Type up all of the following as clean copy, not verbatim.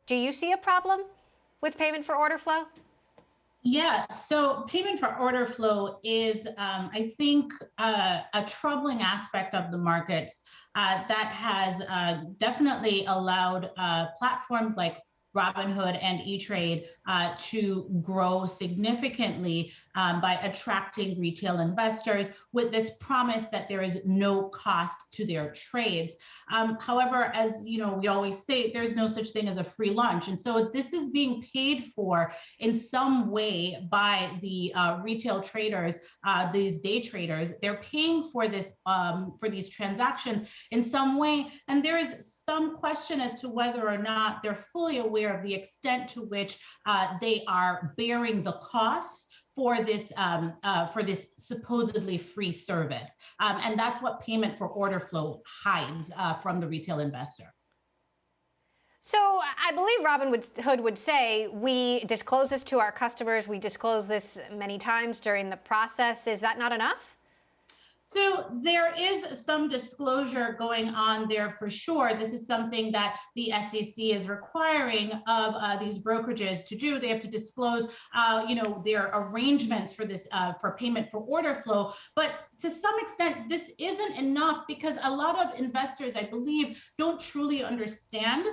Do you see a problem with payment for order flow? Yeah, so payment for order flow is, I think, a troubling aspect of the markets that has definitely allowed platforms like Robinhood and E-Trade to grow significantly by attracting retail investors with this promise that there is no cost to their trades. However, as you know, we always say, there's no such thing as a free lunch, and so this is being paid for in some way by the retail traders, these day traders. They're paying for this for these transactions in some way, and there is some question as to whether or not they're fully aware of the extent to which they are bearing the costs for this supposedly free service, and that's what payment for order flow hides from the retail investor. So I believe Robinhood would say, we disclose this to our customers, we disclose this many times during the process. Is that not enough? So there is some disclosure going on there for sure. This is something that the SEC is requiring of these brokerages to do. They have to disclose, their arrangements for this for payment for order flow. But to some extent, this isn't enough because a lot of investors, I believe, don't truly understand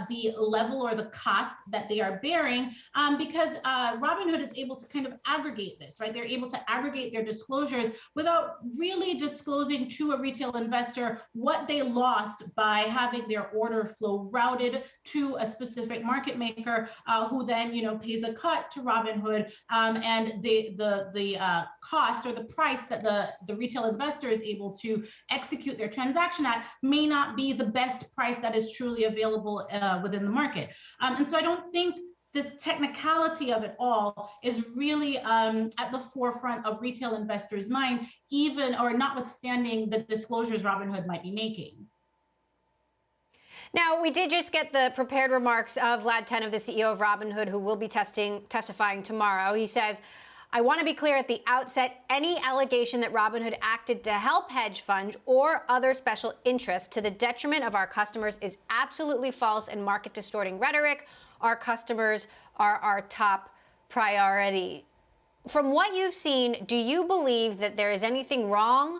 the level or the cost that they are bearing because Robinhood is able to kind of aggregate this, right? They're able to aggregate their disclosures without really disclosing to a retail investor what they lost by having their order flow routed to a specific market maker who then, pays a cut to Robinhood, and the cost or the price that the retail investor is able to execute their transaction at may not be the best price that is truly available within the market. And so I don't think this technicality of it all is really at the forefront of retail investors' mind, even or notwithstanding the disclosures Robinhood might be making. Now, we did just get the prepared remarks of Vlad Tenev, the CEO of Robinhood, who will be testifying tomorrow. He says, I want to be clear at the outset, any allegation that Robinhood acted to help hedge funds or other special interests to the detriment of our customers is absolutely false and market distorting rhetoric. Our customers are our top priority. From what you've seen, do you believe that there is anything wrong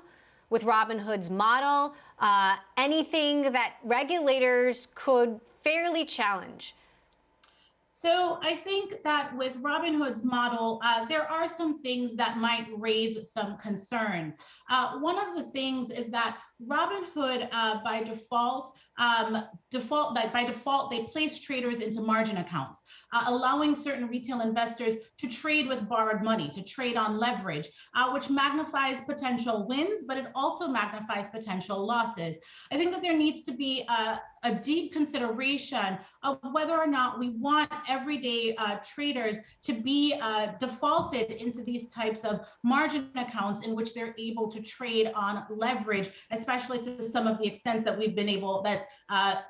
with Robinhood's model, anything that regulators could fairly challenge? So I think that with Robinhood's model, there are some things that might raise some concern. One of the things is that Robinhood, by default, they place traders into margin accounts, allowing certain retail investors to trade with borrowed money, to trade on leverage, which magnifies potential wins, but it also magnifies potential losses. I think that there needs to be a deep consideration of whether or not we want everyday traders to be defaulted into these types of margin accounts in which they're able to trade on leverage, especially to some of the extents that we've been able, that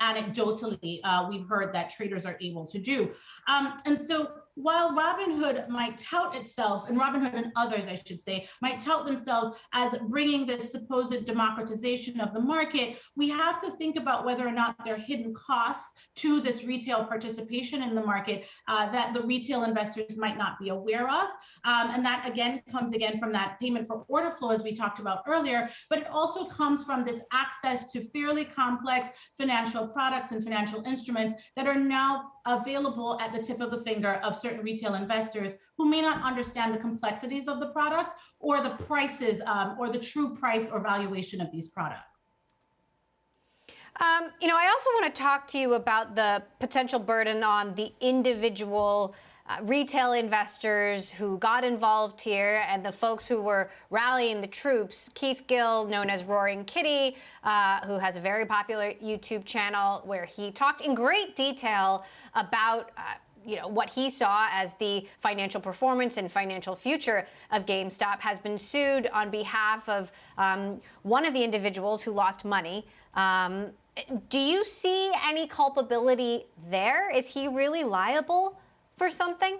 anecdotally we've heard that traders are able to do. And so while Robinhood might tout itself, and Robinhood and others, I should say, might tout themselves as bringing this supposed democratization of the market, we have to think about whether or not there are hidden costs to this retail participation in the market that the retail investors might not be aware of. And that, again, comes from that payment for order flow, as we talked about earlier, but it also comes from this access to fairly complex financial products and financial instruments that are now available at the tip of the finger of certain retail investors who may not understand the complexities of the product or the prices or the true price or valuation of these products. I also want to talk to you about the potential burden on the individual retail investors who got involved here and the folks who were rallying the troops. Keith Gill, known as Roaring Kitty, who has a very popular YouTube channel where he talked in great detail about what he saw as the financial performance and financial future of GameStop, has been sued on behalf of one of the individuals who lost money. Do you see any culpability there? Is he really liable for something?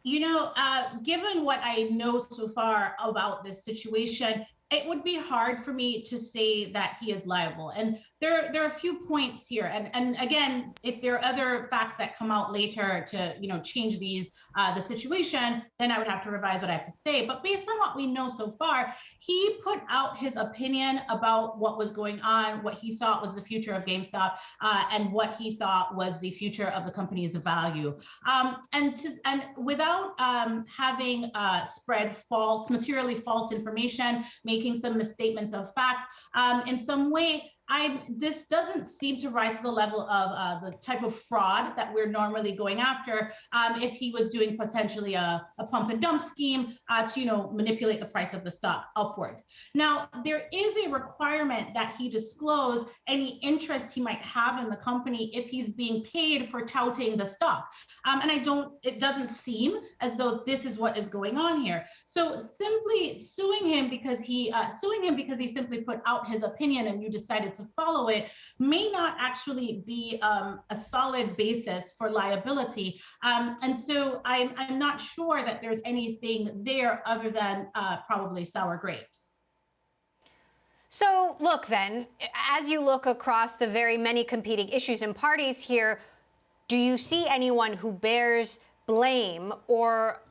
Given what I know so far about this situation, it would be hard for me to say that he is liable. And there are a few points here, and again, if there are other facts that come out later to change the situation, then I would have to revise what I have to say. But based on what we know so far, he put out his opinion about what was going on, what he thought was the future of GameStop, and what he thought was the future of the company's value, and without having spread materially false information, making some misstatements of fact, in some way. This doesn't seem to rise to the level of the type of fraud that we're normally going after if he was doing potentially a pump and dump scheme to manipulate the price of the stock upwards. Now, there is a requirement that he disclose any interest he might have in the company if he's being paid for touting the stock. And it doesn't seem as though this is what is going on here. So simply suing him because he simply put out his opinion and you decided to follow it may not actually be a solid basis for liability. And so I'm not sure that there's anything there other than probably sour grapes. So look then, as you look across the very many competing issues and parties here, do you see anyone who bears blame or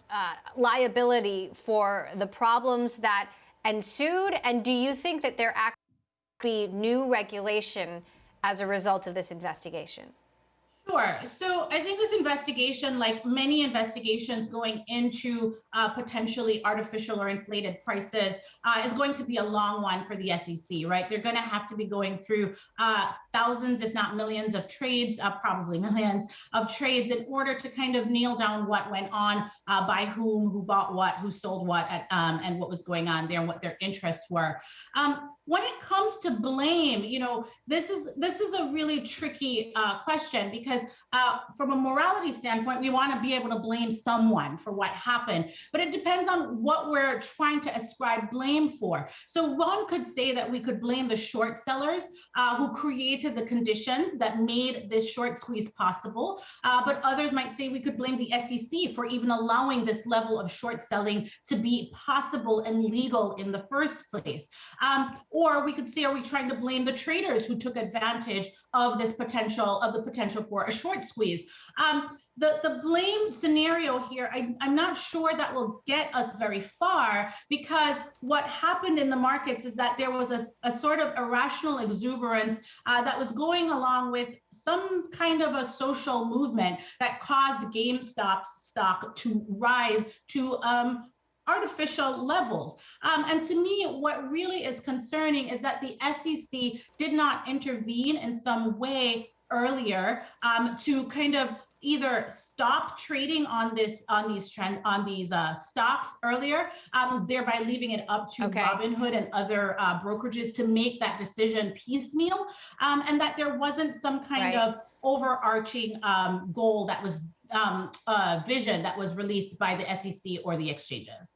liability for the problems that ensued? And do you think that there actually be new regulation as a result of this investigation? Sure. So I think this investigation, like many investigations going into potentially artificial or inflated prices, is going to be a long one for the SEC, right? They're going to have to be going through thousands, if not millions of trades, probably millions of trades in order to kind of nail down what went on, by whom, who bought what, who sold what, and what was going on there and what their interests were. When it comes to blame, this is a really tricky question because from a morality standpoint, we want to be able to blame someone for what happened, but it depends on what we're trying to ascribe blame for. So one could say that we could blame the short sellers who created the conditions that made this short squeeze possible, but others might say we could blame the SEC for even allowing this level of short selling to be possible and legal in the first place. Or we could say, are we trying to blame the traders who took advantage of the potential for a short squeeze? The blame scenario here, I'm not sure that will get us very far, because what happened in the markets is that there was a sort of irrational exuberance that was going along with some kind of a social movement that caused GameStop's stock to rise to artificial levels. And to me, what really is concerning is that the SEC did not intervene in some way earlier to kind of either stop trading on these stocks earlier, thereby leaving it up to Robinhood and other brokerages to make that decision piecemeal, and that there wasn't some kind of overarching goal that was vision that was released by the SEC or the exchanges.